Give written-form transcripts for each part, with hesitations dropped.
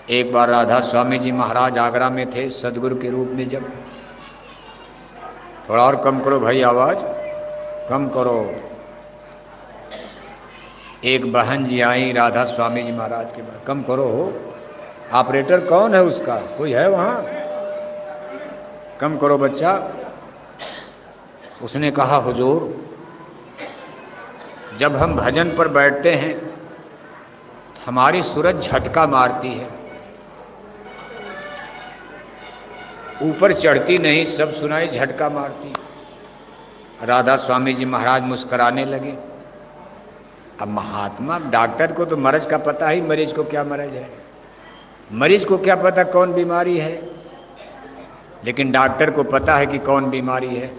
एक बार राधा स्वामी जी महाराज आगरा में थे सदगुरु के रूप में। जब थोड़ा और कम करो भाई, आवाज कम करो। एक बहन जी आई राधा स्वामी जी महाराज के पास, कम करो हो। ऑपरेटर कौन है उसका, कोई है वहां? कम करो बच्चा। उसने कहा हुजूर, जब हम भजन पर बैठते हैं तो हमारी सूरज झटका मारती है, ऊपर चढ़ती नहीं, सब सुनाई झटका मारती। राधा स्वामी जी महाराज मुस्कुराने लगे। अब महात्मा डॉक्टर को तो मर्ज का पता ही, मरीज को क्या मर्ज है, मरीज को क्या पता कौन बीमारी है, लेकिन डॉक्टर को पता है कि कौन बीमारी है।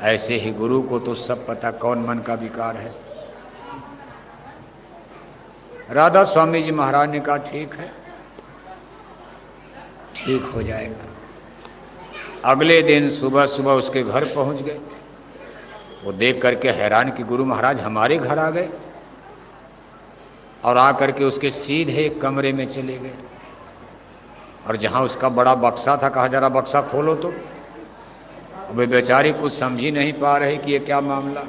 ऐसे ही गुरु को तो सब पता कौन मन का विकार है। राधा स्वामी जी महाराज ने कहा ठीक है, ठीक हो जाएगा। अगले दिन सुबह सुबह उसके घर पहुंच गए। वो देख करके हैरान कि गुरु महाराज हमारे घर आ गए, और आकर के उसके सीधे एक कमरे में चले गए। और जहां उसका बड़ा बक्सा था, कहा जरा बक्सा खोलो तो। अब बेचारी कुछ समझ ही नहीं पा रहे कि ये क्या मामला।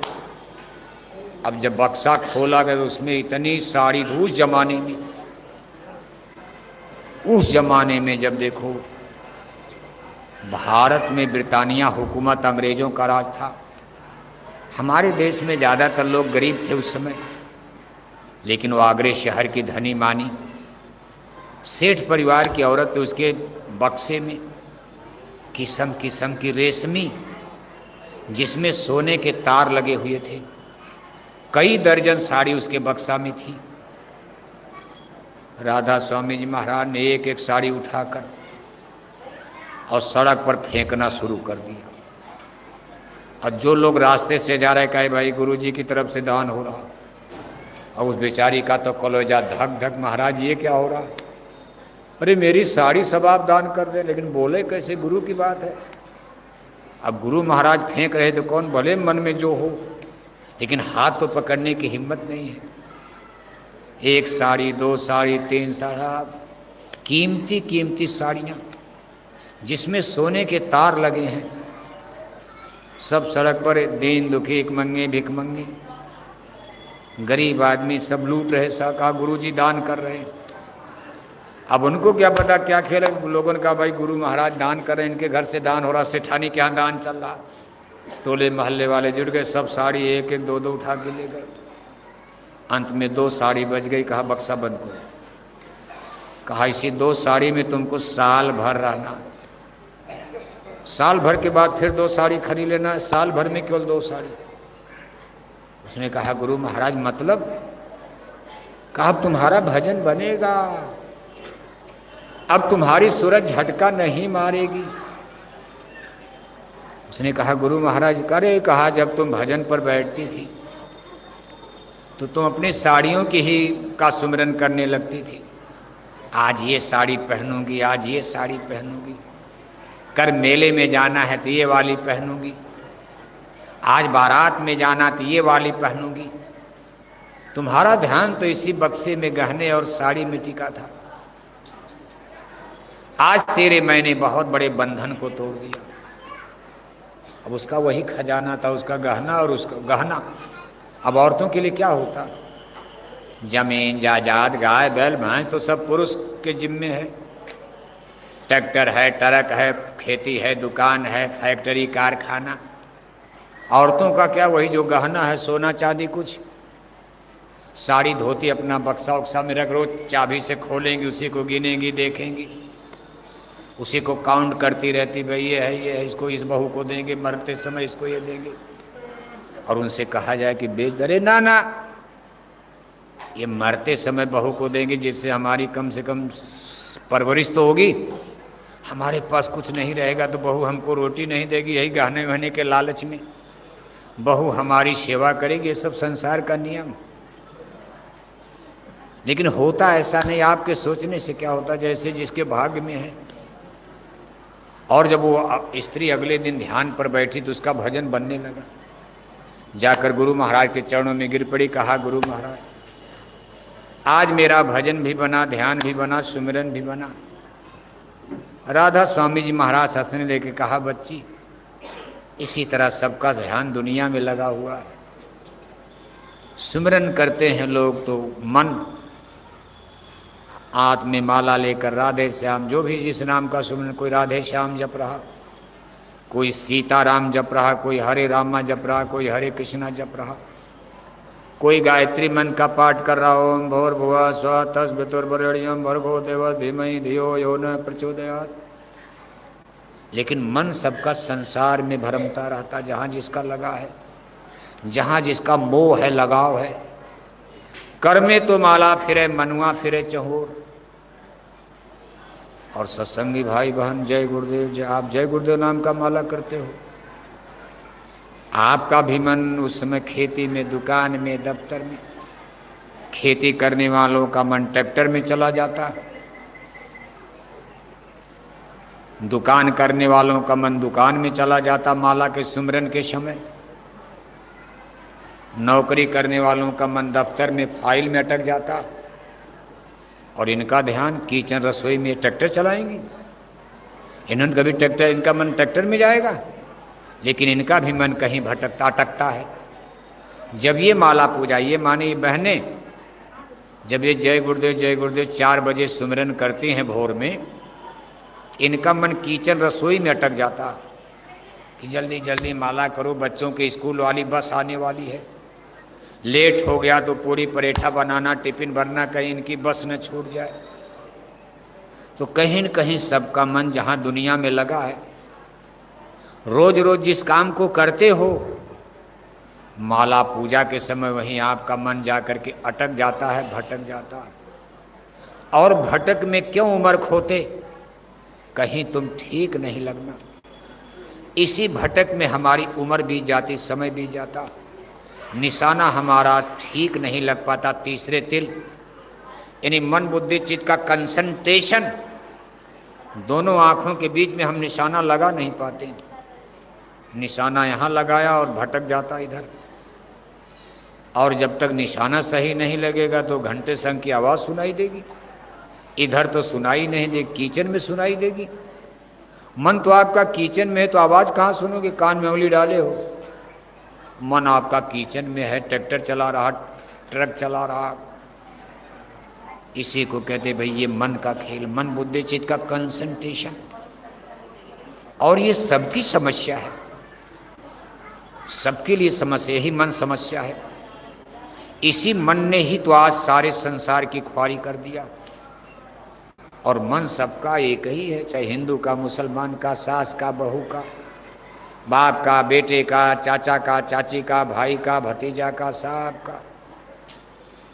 अब जब बक्सा खोला गया तो उसमें इतनी साड़ी, उस जमाने में जब देखो भारत में ब्रिटानिया हुकूमत, अंग्रेजों का राज था। हमारे देश में ज़्यादातर लोग गरीब थे उस समय, लेकिन वो आगरे शहर की धनी मानी सेठ परिवार की औरत थी। उसके बक्से में किस्म किस्म की रेशमी, जिसमें सोने के तार लगे हुए थे, कई दर्जन साड़ी उसके बक्सा में थी। राधा स्वामी जी महाराज ने एक एक साड़ी उठाकर और सड़क पर फेंकना शुरू कर दिया। और जो लोग रास्ते से जा रहे, कहे भाई गुरु जी की तरफ से दान हो रहा। और उस बेचारी का तो कलेजा धक धक, महाराज ये क्या हो रहा? अरे मेरी साड़ी सब आप दान कर दे, लेकिन बोले कैसे, गुरु की बात है। अब गुरु महाराज फेंक रहे तो कौन भले मन में जो हो, लेकिन हाथ तो पकड़ने की हिम्मत नहीं है। एक साड़ी, दो साड़ी, तीन साड़ी, कीमती कीमती साड़ियाँ जिसमें सोने के तार लगे हैं, सब सड़क पर दीन दुखी, एक मंगे भिख मंगे, गरीब आदमी सब लूट रहे। कहा गुरु जी दान कर रहे हैं। अब उनको क्या पता क्या खेल है। लोगों ने कहा भाई गुरु महाराज दान कर रहे हैं, इनके घर से दान हो रहा, सेठानी के यहाँ दान चल रहा। टोले मोहल्ले वाले जुट गए, सब साड़ी एक एक दो दो उठा के ले गए। अंत में 2 साड़ी बच गई। कहा बक्सा बंद करो। कहा इसी 2 साड़ी में तुमको साल भर रहना, साल भर के बाद फिर 2 साड़ी खरीद लेना, साल भर में केवल 2 साड़ी। उसने कहा गुरु महाराज मतलब? कहा अब तुम्हारा भजन बनेगा, अब तुम्हारी सूरज झटका नहीं मारेगी। उसने कहा गुरु महाराज करे। कहा जब तुम भजन पर बैठती थी तो तुम अपनी साड़ियों की ही का सुमिरन करने लगती थी। आज ये साड़ी पहनूंगी, आज ये साड़ी पहनूंगी, कर मेले में जाना है तो ये वाली पहनूंगी, आज बारात में जाना तो ये वाली पहनूंगी। तुम्हारा ध्यान तो इसी बक्से में गहने और साड़ी में टिका था। आज तेरे मैंने बहुत बड़े बंधन को तोड़ दिया। अब उसका वही खजाना था, उसका गहना और उसका गहना। अब औरतों के लिए क्या होता? जमीन जायदाद, गाय बैल भैंस तो सब पुरुष के जिम्मे है। ट्रैक्टर है, ट्रक है, खेती है, दुकान है, फैक्ट्री, कारखाना। औरतों का क्या? वही जो गहना है, सोना चांदी कुछ। साड़ी धोती अपना बक्सा उक्सा में रख, रोज चाबी से खोलेंगी, उसी को गिनेंगी, देखेंगी, उसी को काउंट करती रहती, भाई ये है, इसको इस बहू को देंगे, मरते समय इसको ये देंगे। और उनसे कहा जाए कि बेच दे, ना ना, ये मरते समय बहू को देंगे, जिससे हमारी कम से कम परवरिश तो होगी। हमारे पास कुछ नहीं रहेगा तो बहू हमको रोटी नहीं देगी, यही गहने वहने के लालच में बहू हमारी सेवा करेगी। ये सब संसार का नियम। लेकिन होता ऐसा नहीं। आपके सोचने से क्या होता, जैसे जिसके भाग्य में है। और जब वो स्त्री अगले दिन ध्यान पर बैठी तो उसका भजन बनने लगा। जाकर गुरु महाराज के चरणों में गिर पड़ी। कहा गुरु महाराज आज मेरा भजन भी बना, ध्यान भी बना, सुमिरन भी बना। राधा स्वामी जी महाराज हंसने लेके कहा, बच्ची इसी तरह सबका ध्यान दुनिया में लगा हुआ है। सुमिरन करते हैं लोग तो मन हाथ में माला लेकर राधे श्याम, जो भी जिस नाम का सुमिरन, कोई राधे श्याम जप रहा, कोई सीताराम जप रहा, कोई हरे रामा जप रहा, कोई हरे कृष्णा जप रहा, कोई गायत्री मंत्र का पाठ कर रहा, ओम भूर्भुवः स्वः तस्वितुर्वरेण्यं भर्गो देवस्य धीमहि धियो यो न प्रचोदयात्। लेकिन मन सबका संसार में भरमता रहता, जहाँ जिसका लगा है, जहाँ जिसका मोह है, लगाव है। कर्मे तो माला फिरे, मनुआ फिरे चहोर। और सत्संगी भाई बहन, जय गुरुदेव जय, आप जय गुरुदेव नाम का माला करते हो। आपका भी मन उस समय खेती में, दुकान में, दफ्तर में, खेती करने वालों का मन ट्रैक्टर में चला जाता, दुकान करने वालों का मन दुकान में चला जाता माला के सुमिरन के समय, नौकरी करने वालों का मन दफ्तर में फाइल में अटक जाता, और इनका ध्यान किचन रसोई में ट्रैक्टर चलाएंगे। इन्होंने कभी ट्रैक्टर, इनका मन ट्रैक्टर में जाएगा, लेकिन इनका भी मन कहीं भटकता अटकता है। जब ये माला पूजा, ये माने बहनें, जब ये जय गुरुदेव 4 बजे सुमिरन करती हैं भोर में, इनका मन किचन रसोई में अटक जाता कि जल्दी जल्दी माला करो, बच्चों के स्कूल वाली बस आने वाली है, लेट हो गया तो पूरी परेठा बनाना, टिफिन भरना, कहीं इनकी बस न छूट जाए। तो कहीं न कहीं सबका मन जहाँ दुनिया में लगा है, रोज रोज जिस काम को करते हो, माला पूजा के समय वहीं आपका मन जा कर के अटक जाता है, भटक जाता है। और भटक में क्यों उम्र खोते, कहीं तुम ठीक नहीं लगना। इसी भटक में हमारी उम्र बीत जाती, समय बीत जाता, निशाना हमारा ठीक नहीं लग पाता। तीसरे तिल यानी मन बुद्धि चित्त का कंसंट्रेशन, दोनों आँखों के बीच में हम निशाना लगा नहीं पाते। निशाना यहाँ लगाया और भटक जाता इधर। और जब तक निशाना सही नहीं लगेगा तो घंटे संग की आवाज़ सुनाई देगी, इधर तो सुनाई नहीं देगी, किचन में सुनाई देगी। मन तो आपका किचन में है तो आवाज़ कहाँ सुनोगे, कान में उंगली डाले हो। मन आपका किचन में है, ट्रैक्टर चला रहा, ट्रक चला रहा। इसी को कहते भाई ये मन का खेल, मन बुद्धि चित्त का कंसंट्रेशन। और ये सबकी समस्या है, सबके लिए समस्या, यही मन समस्या है। इसी मन ने ही तो आज सारे संसार की ख्वारी कर दिया। और मन सबका एक ही है, चाहे हिंदू का, मुसलमान का, सास का, बहू का, बाप का, बेटे का, चाचा का, चाची का, भाई का, भतीजा का, साहब का।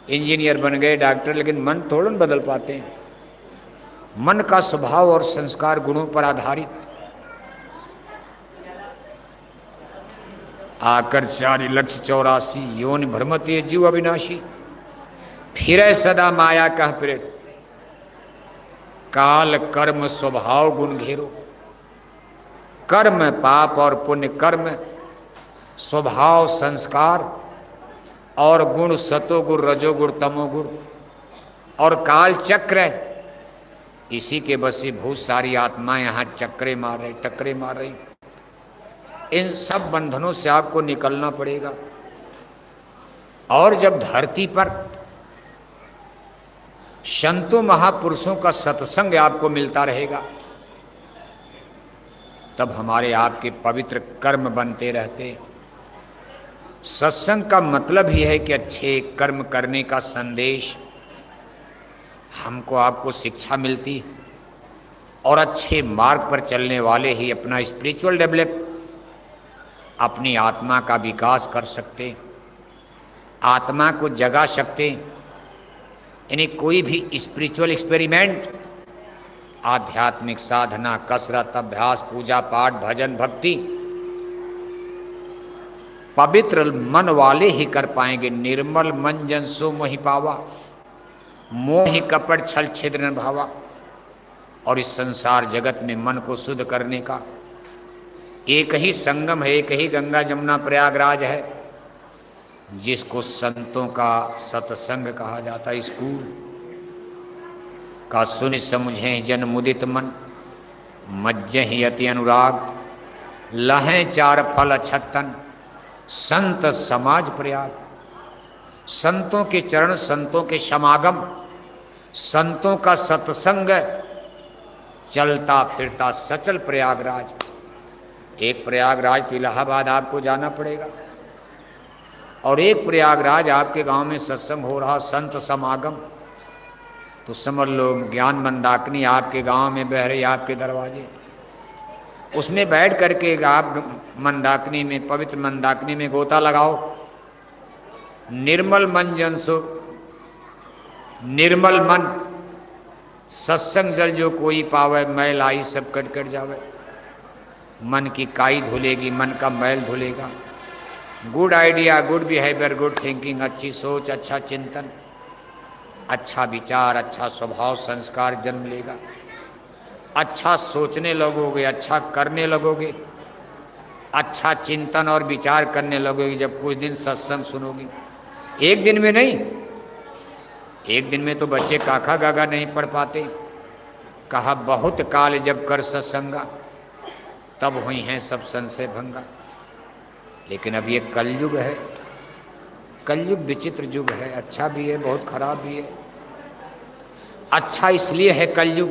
इंजीनियर बन गए, डॉक्टर, लेकिन मन थोड़ा न बदल पाते हैं। मन का स्वभाव और संस्कार गुणों पर आधारित। आकर 4 लक्ष 84 योनि भ्रमति जीव अविनाशी, फिर सदा माया कह प्रेत, काल कर्म स्वभाव गुण घेरो। कर्म पाप और पुण्य, कर्म स्वभाव संस्कार, और गुण सतोगुण रजोगुण तमोगुण, और काल चक्र, इसी के बसे बहुत सारी आत्माएं यहाँ चक्रे मार रही, टकरे मार रही। इन सब बंधनों से आपको निकलना पड़ेगा। और जब धरती पर संतों महापुरुषों का सत्संग आपको मिलता रहेगा, तब हमारे आपके पवित्र कर्म बनते रहते। सत्संग का मतलब ही है कि अच्छे कर्म करने का संदेश हमको आपको शिक्षा मिलती, और अच्छे मार्ग पर चलने वाले ही अपना स्पिरिचुअल डेवलप, अपनी आत्मा का विकास कर सकते, आत्मा को जगा सकते। यानी कोई भी स्पिरिचुअल एक्सपेरिमेंट, आध्यात्मिक साधना, कसरत, अभ्यास, पूजा पाठ, भजन, भक्ति, पवित्र मन वाले ही कर पाएंगे। निर्मल मन जन सो मोहि पावा, मोहि कपट छल छिद्र न भावा। और इस संसार जगत में मन को शुद्ध करने का एक ही संगम है, एक ही गंगा जमुना प्रयागराज है। जिसको संतों का सत्संग कहा जाता है, स्कूल का सुन समझे जन मुदित मन, मज्जहि अति अनुराग, लहें चार फल छत्तन, संत समाज प्रयाग। संतों के चरण, संतों के समागम, संतों का सत्संग, चलता फिरता सचल प्रयागराज। एक प्रयागराज तो इलाहाबाद आपको जाना पड़ेगा, और एक प्रयागराज आपके गांव में सत्संग हो रहा, संत समागम, तो समझ लो ज्ञान मंदाकिनी आपके गांव में बह रही, आपके दरवाजे। उसमें बैठ करके आप मंदाकिनी में, पवित्र मंदाकिनी में गोता लगाओ। निर्मल मन जन सो, निर्मल मन, सत्संग जल जो कोई पावे, मैल आई सब कट कट जावे। मन की काई धुलेगी, मन का मैल धुलेगा। Good idea, good behaviour, good thinking, अच्छी सोच, अच्छा चिंतन, अच्छा विचार, अच्छा स्वभाव संस्कार जन्म लेगा। अच्छा सोचने लगोगे, अच्छा करने लगोगे, अच्छा चिंतन और विचार करने लगोगे जब कुछ दिन सत्संग सुनोगे। एक दिन में नहीं, एक दिन में तो बच्चे काका गागा नहीं पढ़ पाते। कहा बहुत काल जब कर सत्संगा, तब हुई हैं सब संशय भंगा। लेकिन अब ये कलयुग है, कलयुग विचित्र युग है, अच्छा भी है बहुत खराब भी है। अच्छा इसलिए है कलयुग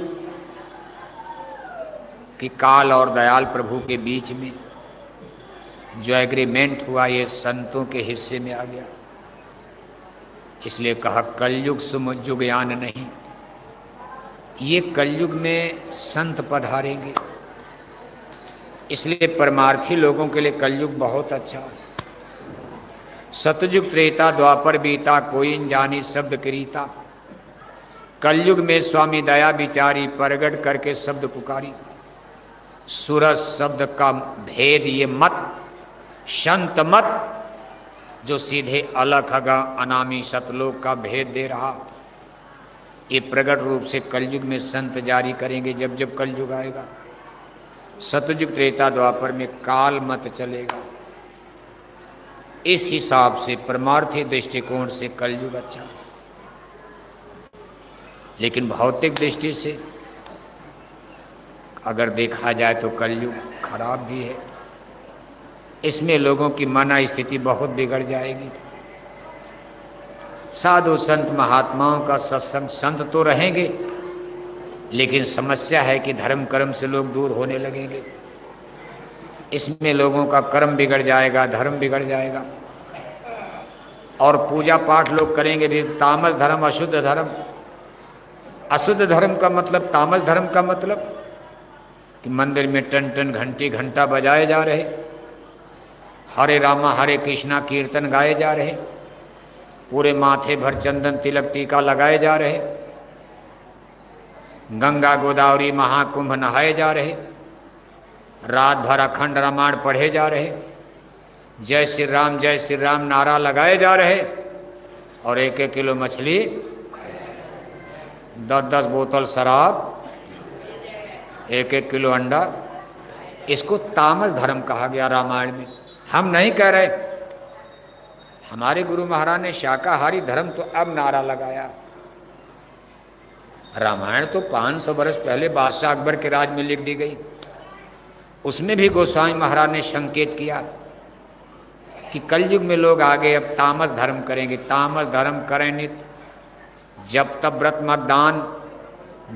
कि काल और दयाल प्रभु के बीच में जो एग्रीमेंट हुआ ये संतों के हिस्से में आ गया। इसलिए कहा कलयुग सुम जुगयान नहीं, ये कलयुग में संत पधारेंगे। इसलिए परमार्थी लोगों के लिए कलयुग बहुत अच्छा है। सतयुग त्रेता द्वापर बीता, कोई न जानी शब्द करीता। कलयुग में स्वामी दया विचारी, प्रगट करके शब्द पुकारी। सुरस शब्द का भेद ये मत, संत मत जो सीधे अलख अगा अनामी सतलोक का भेद दे रहा, ये प्रगट रूप से कलयुग में संत जारी करेंगे जब जब कलयुग आएगा। सतयुग त्रेता द्वापर में काल मत चलेगा। इस हिसाब से परमार्थी दृष्टिकोण से कलयुग अच्छा है। लेकिन भौतिक दृष्टि से अगर देखा जाए तो कलयुग खराब भी है। इसमें लोगों की मना स्थिति बहुत बिगड़ जाएगी। साधु संत महात्माओं का सत्संग, संत तो रहेंगे, लेकिन समस्या है कि धर्म कर्म से लोग दूर होने लगेंगे। इसमें लोगों का कर्म बिगड़ जाएगा, धर्म बिगड़ जाएगा। और पूजा पाठ लोग करेंगे भी, तामस धर्म, अशुद्ध धर्म। अशुद्ध धर्म का मतलब, तामस धर्म का मतलब कि मंदिर में टन टन घंटी घंटा बजाए जा रहे, हरे रामा हरे कृष्णा कीर्तन गाए जा रहे, पूरे माथे भर चंदन तिलक टीका लगाए जा रहे, गंगा गोदावरी महाकुंभ नहाए जा रहे, रात भर अखंड रामायण पढ़े जा रहे, जय श्री राम नारा लगाए जा रहे, और 1-1 किलो मछली, 10-10 बोतल शराब, 1-1 किलो अंडा। इसको तामस धर्म कहा गया रामायण में। हम नहीं कह रहे, हमारे गुरु महाराज ने शाकाहारी धर्म तो अब नारा लगाया। रामायण तो 500 वर्ष पहले बादशाह अकबर के राज में लिख दी गई। उसमें भी गोस्वामी महाराज ने संकेत किया कि कलयुग में लोग आगे अब तामस धर्म करेंगे। तामस धर्म करें नित, जब तब व्रत मतदान,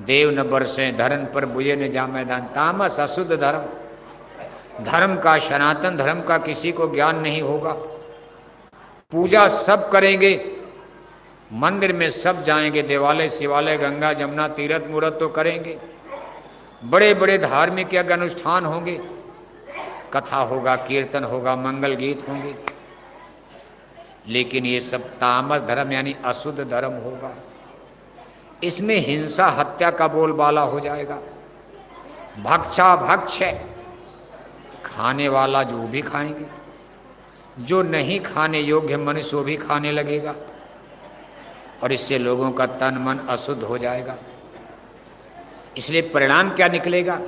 देव न बरसे धरन पर बुझे न जा मैदान। तामस अशुद्ध धर्म, धर्म का, सनातन धर्म का किसी को ज्ञान नहीं होगा। पूजा सब करेंगे, मंदिर में सब जाएंगे, देवालय शिवालय गंगा जमुना तीर्थ मूर्त तो करेंगे, बड़े बड़े धार्मिक यज्ञ अनुष्ठान होंगे, कथा होगा, कीर्तन होगा, मंगल गीत होंगे, लेकिन ये सब तामस धर्म यानी अशुद्ध धर्म होगा। इसमें हिंसा हत्या का बोलबाला हो जाएगा। भक्षा भक्ष, खाने वाला जो भी खाएंगे, जो नहीं खाने योग्य मनुष्य वो भी खाने लगेगा, और इससे लोगों का तन मन अशुद्ध हो जाएगा। इसलिए परिणाम क्या निकलेगा?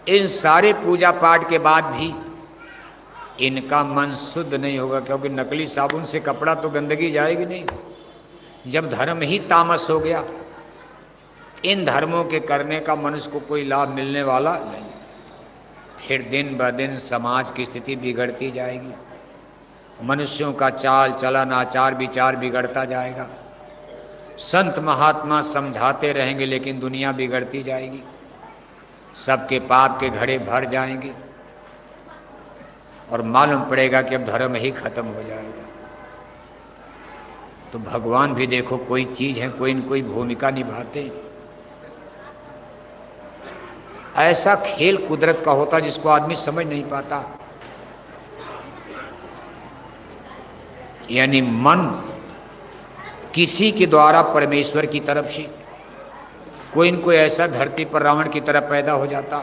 इन सारे पूजा पाठ के बाद भी इनका मन शुद्ध नहीं होगा, क्योंकि नकली साबुन से कपड़ा तो गंदगी जाएगी नहीं। जब धर्म ही तामस हो गया, इन धर्मों के करने का मनुष्य को कोई लाभ मिलने वाला नहीं। फिर दिन ब दिन समाज की स्थिति बिगड़ती जाएगी, मनुष्यों का चाल चलन आचार विचार बिगड़ता जाएगा। संत महात्मा समझाते रहेंगे लेकिन दुनिया बिगड़ती जाएगी, सबके पाप के घड़े भर जाएंगे और मालूम पड़ेगा कि अब धर्म ही खत्म हो जाएगा। तो भगवान भी देखो कोई चीज है, कोई न कोई भूमिका निभाते हैं। ऐसा खेल कुदरत का होता जिसको आदमी समझ नहीं पाता। यानी मन किसी के द्वारा परमेश्वर की तरफ से कोई न कोई ऐसा धरती पर रावण की तरह पैदा हो जाता,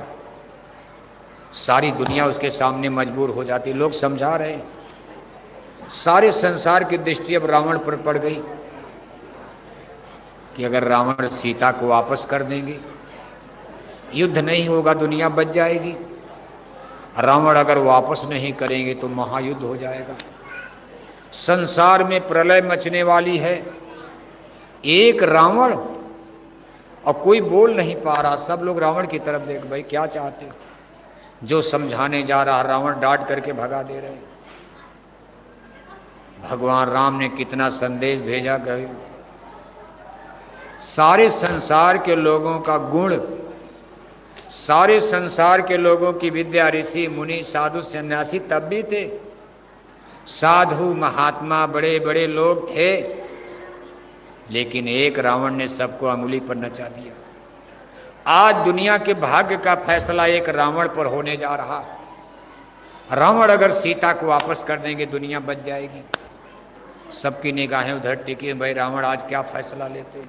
सारी दुनिया उसके सामने मजबूर हो जाती। लोग समझा रहे, सारे संसार की दृष्टि अब रावण पर पड़ गई कि अगर रावण सीता को वापस कर देंगे, युद्ध नहीं होगा, दुनिया बच जाएगी। रावण अगर वापस नहीं करेंगे तो महायुद्ध हो जाएगा। संसार में प्रलय मचने वाली है, एक रावण, और कोई बोल नहीं पा रहा। सब लोग रावण की तरफ देख, भाई क्या चाहते हो? जो समझाने जा रहा रावण डांट करके भगा दे रहे। भगवान राम ने कितना संदेश भेजा, गए सारे संसार के लोगों का गुण, सारे संसार के लोगों की विद्या, ऋषि मुनि साधु सन्यासी तब भी थे, साधु महात्मा बड़े बड़े लोग थे, लेकिन एक रावण ने सबको अंगुली पर नचा दिया। आज दुनिया के भाग्य का फैसला एक रावण पर होने जा रहा। रावण अगर सीता को वापस कर देंगे, दुनिया बच जाएगी। सबकी निगाहें उधर टिकी, भाई रावण आज क्या फैसला लेते।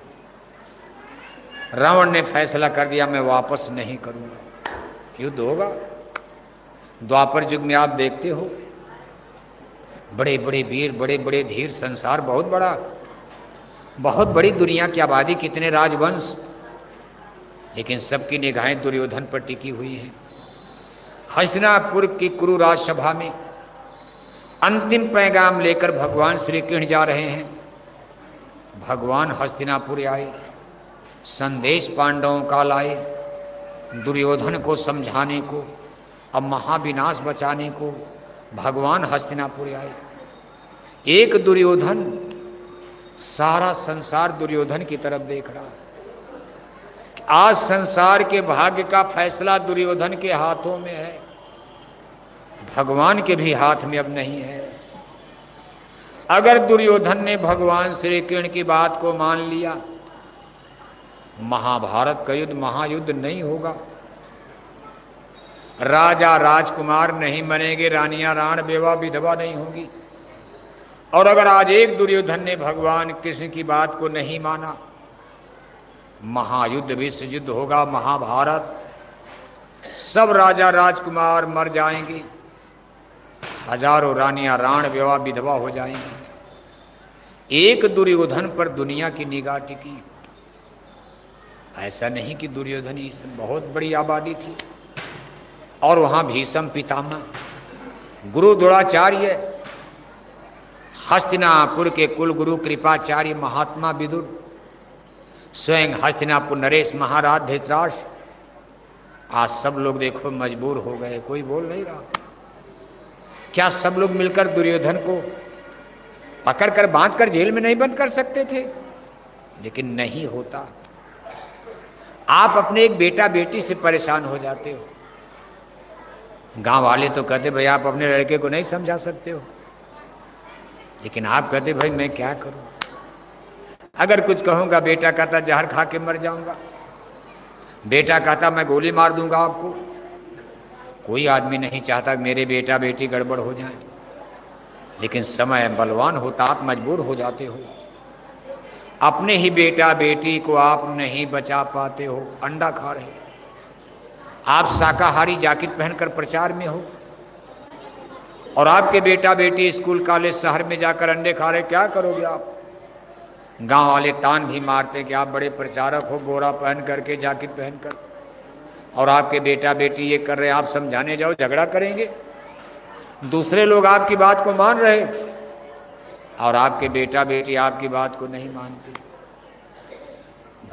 रावण ने फैसला कर दिया, मैं वापस नहीं करूंगा, युद्ध होगा। द्वापर युग में आप देखते हो, बड़े बड़े वीर, बड़े बड़े धीर, संसार बहुत बड़ा, बहुत बड़ी दुनिया की आबादी, कितने राजवंश, लेकिन सबकी निगाहें दुर्योधन पर टिकी हुई हैं। हस्तिनापुर की कुरु राजसभा में अंतिम पैगाम लेकर भगवान श्री कृष्ण जा रहे हैं। भगवान हस्तिनापुर आए, संदेश पांडवों का लाए, दुर्योधन को समझाने को, अब महाविनाश बचाने को भगवान हस्तिनापुर आए। एक दुर्योधन, सारा संसार दुर्योधन की तरफ देख रहा है। आज संसार के भाग्य का फैसला दुर्योधन के हाथों में है, भगवान के भी हाथ में अब नहीं है। अगर दुर्योधन ने भगवान श्री कृष्ण की बात को मान लिया, महाभारत का युद्ध महायुद्ध नहीं होगा। राजा राजकुमार नहीं बनेंगे, रानियां राण बेवा विधवा नहीं होगी। और अगर आज एक दुर्योधन ने भगवान कृष्ण की बात को नहीं माना, महायुद्ध विश्व युद्ध होगा, महाभारत। सब राजा राजकुमार मर जाएंगे, हजारों रानियां राण बेवा विधवा हो जाएंगी। एक दुर्योधन पर दुनिया की निगाह टिकी। ऐसा नहीं कि दुर्योधन ही बहुत बड़ी आबादी थी, और वहां भीष्म पितामह, गुरु द्रोणाचार्य, हस्तिनापुर के कुल गुरु कृपाचार्य महात्मा विदुर, स्वयं हस्तिनापुर नरेश महाराज धृतराष्ट्र। आज सब लोग देखो मजबूर हो गए, कोई बोल नहीं रहा। क्या सब लोग मिलकर दुर्योधन को पकड़कर बांधकर जेल में नहीं बंद कर सकते थे? लेकिन नहीं होता। आप अपने एक बेटा बेटी से परेशान हो जाते हो, गांव वाले तो कहते भाई आप अपने लड़के को नहीं समझा सकते हो, लेकिन आप कहते भाई मैं क्या करूं। अगर कुछ कहूंगा, बेटा कहता जहर खा के मर जाऊंगा, बेटा कहता मैं गोली मार दूंगा आपको। कोई आदमी नहीं चाहता मेरे बेटा बेटी गड़बड़ हो जाए, लेकिन समय बलवान होता, आप मजबूर हो जाते हो। अपने ही बेटा बेटी को आप नहीं बचा पाते हो, अंडा खा रहे हो। आप शाकाहारी जैकेट पहनकर प्रचार में हो, और आपके बेटा बेटी स्कूल कॉलेज शहर में जाकर अंडे खा रहे, क्या करोगे आप? गांव वाले तान भी मारते कि आप बड़े प्रचारक हो, बोरा पहन करके जैकेट पहनकर, और आपके बेटा बेटी ये कर रहे, आप समझाने जाओ झगड़ा करेंगे। दूसरे लोग आपकी बात को मान रहे और आपके बेटा बेटी आपकी बात को नहीं मानते।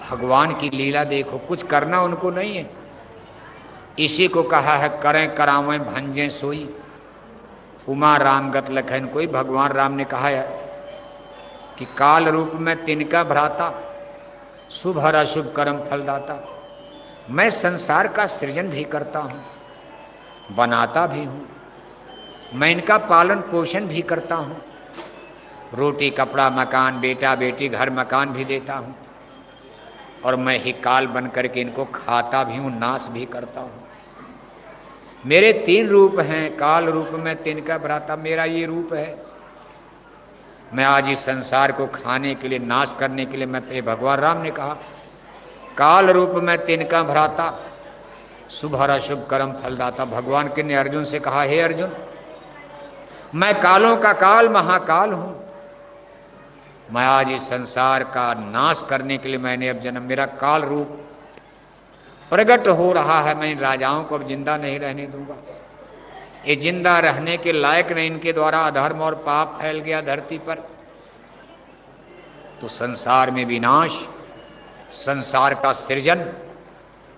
भगवान की लीला देखो, कुछ करना उनको नहीं है। इसी को कहा है करें करावें भंजें सोई, उमा राम गत लखन कोई। भगवान राम ने कहा है कि काल रूप में तिनका भ्राता, शुभ हर अशुभ कर्म फलदाता। मैं संसार का सृजन भी करता हूँ, बनाता भी हूँ, मैं इनका पालन पोषण भी करता हूँ, रोटी कपड़ा मकान बेटा बेटी घर मकान भी देता हूँ, और मैं ही काल बन करके इनको खाता भी हूँ, नाश भी करता हूँ। मेरे 3 रूप हैं, काल रूप में तिनका भ्राता, मेरा ये रूप है। मैं आज इस संसार को खाने के लिए, नाश करने के लिए मैं, भगवान राम ने कहा काल रूप में तिनका भ्राता, शुभ हर अशुभ कर्म फलदाता। भगवान के ने अर्जुन से कहा, हे अर्जुन, मैं कालों का काल महाकाल हूं। मैं आज इस संसार का नाश करने के लिए मैंने अब जन्म, मेरा काल रूप प्रकट हो रहा है। मैं इन राजाओं को अब जिंदा नहीं रहने दूंगा, ये जिंदा रहने के लायक नहीं। इनके द्वारा अधर्म और पाप फैल गया धरती पर, तो संसार में विनाश, संसार का सृजन,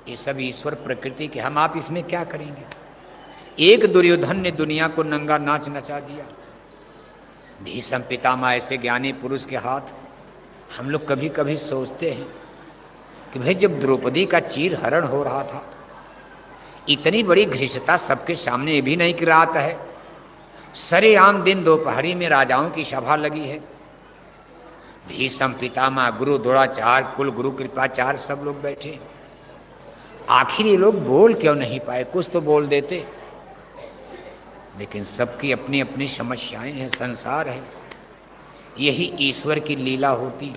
ये सब ईश्वर प्रकृति के, हम आप इसमें क्या करेंगे। एक दुर्योधन ने दुनिया को नंगा नाच नचा दिया। भीष्म पितामह ऐसे ज्ञानी पुरुष के हाथ हम लोग कभी कभी सोचते हैं कि भाई जब द्रौपदी का चीर हरण हो रहा था, इतनी बड़ी घृष्टता सबके सामने, ये भी नहीं कि रात है, सरेआम दिन दोपहरी में राजाओं की सभा लगी है। भीष्म पितामह, गुरु द्रोणाचार्य, कुल गुरु कृपाचार्य सब लोग बैठे। आखिर ये लोग बोल क्यों नहीं पाए, कुछ तो बोल देते। लेकिन सबकी अपनी अपनी समस्याएं हैं, संसार है, यही ईश्वर की लीला होती।